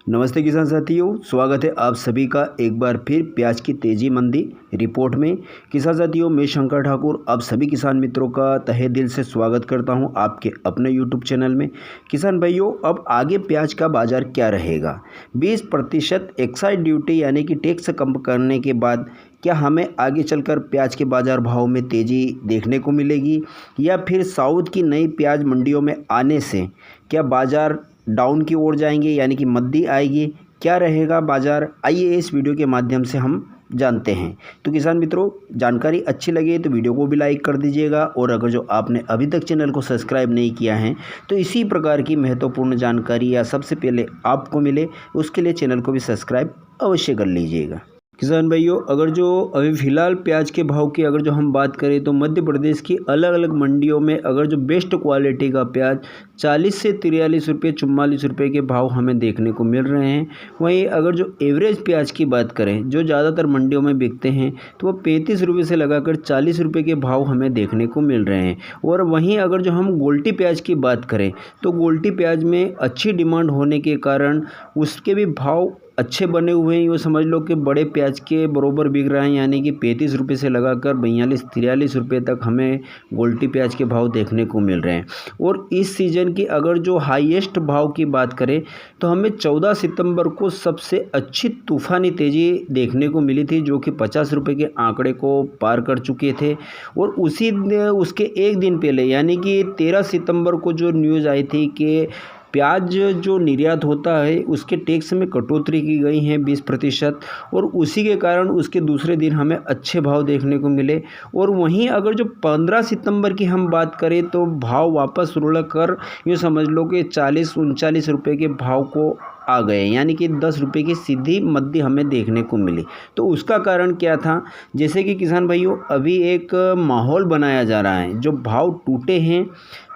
नमस्ते किसान साथियों, स्वागत है आप सभी का एक बार फिर प्याज की तेजी मंदी रिपोर्ट में। किसान साथियों, मैं शंकर ठाकुर आप सभी किसान मित्रों का तहे दिल से स्वागत करता हूं आपके अपने यूट्यूब चैनल में। किसान भाइयों, अब आगे प्याज का बाज़ार क्या रहेगा? 20% एक्साइज ड्यूटी यानी कि टैक्स कम करने के बाद क्या हमें आगे चलकर प्याज के बाज़ार भाव में तेज़ी देखने को मिलेगी, या फिर साउथ की नई प्याज मंडियों में आने से क्या बाज़ार डाउन की ओर जाएंगे यानी कि मंदी आएगी? क्या रहेगा बाज़ार? आइए इस वीडियो के माध्यम से हम जानते हैं। तो किसान मित्रों, जानकारी अच्छी लगे तो वीडियो को भी लाइक कर दीजिएगा, और अगर जो आपने अभी तक चैनल को सब्सक्राइब नहीं किया है तो इसी प्रकार की महत्वपूर्ण जानकारी या सबसे पहले आपको मिले उसके लिए चैनल को भी सब्सक्राइब अवश्य कर लीजिएगा। किसान भाइयों, अगर जो अभी फ़िलहाल प्याज के भाव की अगर जो हम बात करें तो मध्य प्रदेश की अलग अलग मंडियों में अगर जो बेस्ट क्वालिटी का प्याज 40 से 43 रुपये 44 रुपये के भाव हमें देखने को मिल रहे हैं। वहीं अगर जो एवरेज प्याज की बात करें जो ज़्यादातर मंडियों में बिकते हैं तो वो 35 रुपये से लगाकर 40 रुपये के भाव हमें देखने को मिल रहे हैं। और वहीं अगर जो हम गोल्टी प्याज की बात करें तो गोल्टी प्याज में अच्छी डिमांड होने के कारण उसके भी भाव अच्छे बने हुए हैं। ये समझ लो कि बड़े प्याज के बरोबर बिक रहे हैं, यानी कि 35 रुपये से लगाकर 42-43 रुपये तक हमें गोल्टी प्याज के भाव देखने को मिल रहे हैं। और इस सीज़न की अगर जो हाईएस्ट भाव की बात करें तो हमें 14 सितंबर को सबसे अच्छी तूफ़ानी तेज़ी देखने को मिली थी, जो कि 50 रुपये के आंकड़े को पार कर चुके थे। और उसके एक दिन पहले यानी कि 13 सितंबर को जो न्यूज़ आई थी कि प्याज जो निर्यात होता है उसके टैक्स में कटौती की गई है 20%, और उसी के कारण उसके दूसरे दिन हमें अच्छे भाव देखने को मिले। और वहीं अगर जो 15 सितंबर की हम बात करें तो भाव वापस रुड़ कर यूँ समझ लो कि 40-39 रुपये के भाव को आ गए, यानी कि 10 रुपये की सीधी मद्दी हमें देखने को मिली। तो उसका कारण क्या था? जैसे कि किसान भाइयों, अभी एक माहौल बनाया जा रहा है, जो भाव टूटे हैं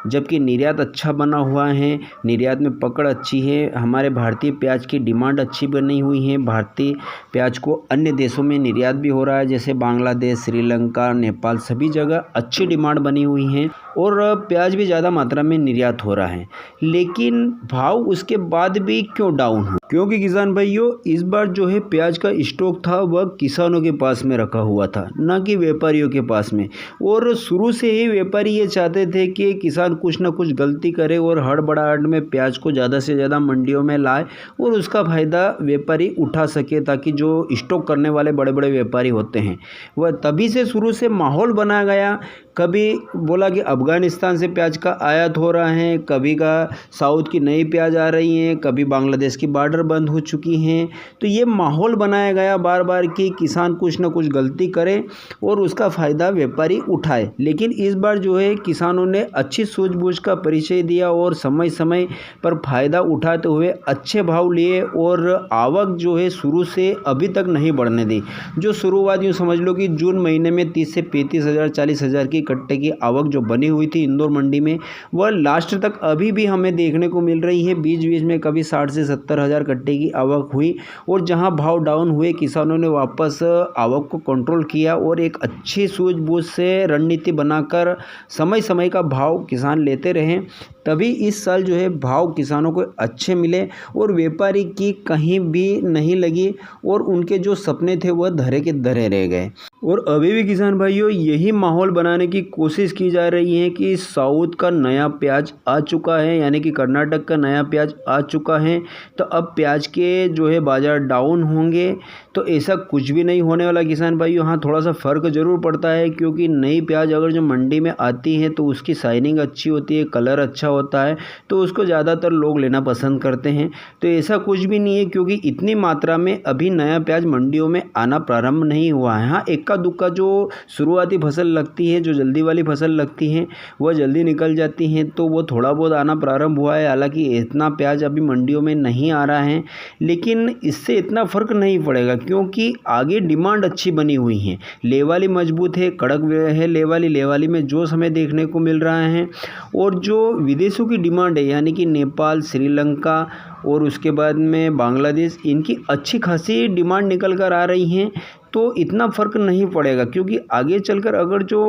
जबकि निर्यात अच्छा बना हुआ है, निर्यात में पकड़ अच्छी है, हमारे भारतीय प्याज की डिमांड अच्छी बनी हुई है। भारतीय प्याज को अन्य देशों में निर्यात भी हो रहा है, जैसे बांग्लादेश, श्रीलंका, नेपाल, सभी जगह अच्छी डिमांड बनी हुई है और प्याज भी ज़्यादा मात्रा में निर्यात हो रहा है। लेकिन भाव उसके बाद भी क्यों डाउन हुआ? क्योंकि किसान भाइयों, इस बार जो है प्याज का स्टॉक था वह किसानों के पास में रखा हुआ था, ना कि व्यापारियों के पास में। और शुरू से ही व्यापारी ये चाहते थे कि किसान कुछ ना कुछ गलती करे और हड़बड़ाहट में प्याज को ज़्यादा से ज़्यादा मंडियों में लाए और उसका फ़ायदा व्यापारी उठा सके, ताकि जो स्टॉक करने वाले बड़े बड़े व्यापारी होते हैं वह तभी से शुरू से माहौल बनाया गया। कभी बोला कि अफ़गानिस्तान से प्याज का आयात हो रहा है, कभी का साउथ की नई प्याज आ रही हैं, कभी बांग्लादेश की बॉर्डर बंद हो चुकी हैं। तो ये माहौल बनाया गया बार बार कि किसान कुछ ना कुछ गलती करे और उसका फ़ायदा व्यापारी उठाए। लेकिन इस बार जो है किसानों ने अच्छी सूझबूझ का परिचय दिया और समय समय पर फ़ायदा उठाते हुए अच्छे भाव लिए, और आवक जो है शुरू से अभी तक नहीं बढ़ने दी। जो शुरुआत यूँ समझ लो कि जून महीने में 30 से 35 हज़ार 40 हज़ार की कट्टे की आवक जो बनी हुई थी इंदौर मंडी में, वह लास्ट तक अभी भी हमें देखने को मिल रही है। बीच बीच में कभी 60 से 70 हज़ार कट्टे की आवक हुई, और जहां भाव डाउन हुए किसानों ने वापस आवक को कंट्रोल किया और एक अच्छी सूझबूझ से रणनीति बनाकर समय समय का भाव किसान लेते रहे। तभी इस साल जो है भाव किसानों को अच्छे मिले और व्यापारी की कहीं भी नहीं लगी, और उनके जो सपने थे वह धरे के धरे रह गए। और अभी भी किसान भाइयों यही माहौल बनाने की कोशिश की जा रही है कि साउथ का नया प्याज आ चुका है, यानी कि कर्नाटक का नया प्याज आ चुका है, तो अब प्याज के जो है बाज़ार डाउन होंगे। तो ऐसा कुछ भी नहीं होने वाला किसान भाइयों। हाँ, थोड़ा सा फ़र्क ज़रूर पड़ता है, क्योंकि नई प्याज अगर जो मंडी में आती है तो उसकी शाइनिंग अच्छी होती है, कलर अच्छा होता है, तो उसको ज़्यादातर लोग लेना पसंद करते हैं। तो ऐसा कुछ भी नहीं है, क्योंकि इतनी मात्रा में अभी नया प्याज मंडियों में आना प्रारंभ नहीं हुआ है। हाँ, इक्का दुक्का जो शुरुआती फसल लगती है, जो जल्दी वाली फसल लगती हैं वह जल्दी निकल जाती हैं, तो वो थोड़ा बहुत आना प्रारंभ हुआ है। हालांकि इतना प्याज अभी मंडियों में नहीं आ रहा है, लेकिन इससे इतना फ़र्क नहीं पड़ेगा, क्योंकि आगे डिमांड अच्छी बनी हुई है। लेवाली मजबूत है, कड़क है लेवाली में जोश हमें देखने को मिल रहा है। और जो विदेशों की डिमांड है, यानी कि नेपाल, श्रीलंका और उसके बाद में बांग्लादेश, इनकी अच्छी खासी डिमांड निकल कर आ रही हैं। तो इतना फ़र्क नहीं पड़ेगा, क्योंकि आगे चलकर अगर जो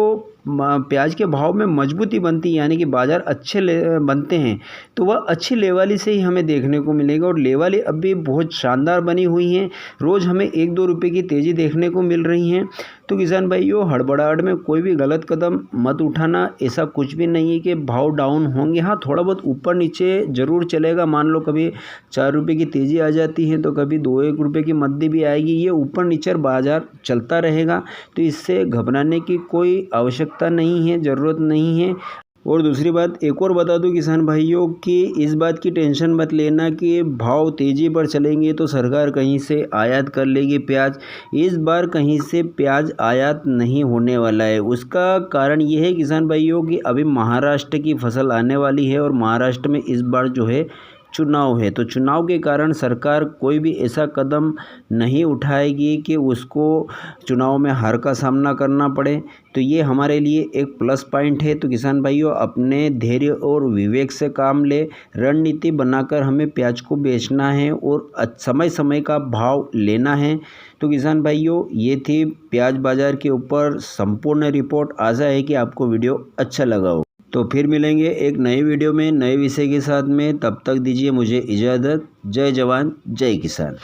प्याज के भाव में मजबूती बनती है, यानी कि बाज़ार अच्छे बनते हैं, तो वह अच्छी लेवाली से ही हमें देखने को मिलेगा। और लेवाली अब भी बहुत शानदार बनी हुई हैं, रोज़ हमें 1-2 रुपये की तेज़ी देखने को मिल रही हैं। तो किसान भाइयों, हड़बड़ाहट में कोई भी गलत कदम मत उठाना। ऐसा कुछ भी नहीं है कि भाव डाउन होंगे, हाँ थोड़ा बहुत ऊपर नीचे ज़रूर चलेगा। मान लो कभी 4 रुपये की तेज़ी आ जाती है तो कभी 2-1 रुपये की मंदी भी आएगी, ये ऊपर नीचे बाज़ार चलता रहेगा। तो इससे घबराने की कोई आवश्यकता नहीं है, ज़रूरत नहीं है। और दूसरी बात एक और बता दूं किसान भाइयों कि इस बात की टेंशन मत लेना कि भाव तेज़ी पर चलेंगे तो सरकार कहीं से आयात कर लेगी प्याज। इस बार कहीं से प्याज आयात नहीं होने वाला है। उसका कारण ये है किसान भाइयों कि अभी महाराष्ट्र की फसल आने वाली है और महाराष्ट्र में इस बार जो है चुनाव है। तो चुनाव के कारण सरकार कोई भी ऐसा कदम नहीं उठाएगी कि उसको चुनाव में हार का सामना करना पड़े। तो ये हमारे लिए एक प्लस पॉइंट है। तो किसान भाइयों, अपने धैर्य और विवेक से काम ले, रणनीति बनाकर हमें प्याज को बेचना है और समय समय का भाव लेना है। तो किसान भाइयों, ये थी प्याज बाज़ार के ऊपर संपूर्ण रिपोर्ट। आशा है कि आपको वीडियो अच्छा लगा हो। तो फिर मिलेंगे एक नए वीडियो में नए विषय के साथ में। तब तक दीजिए मुझे इजाज़त। जय जवान जय किसान।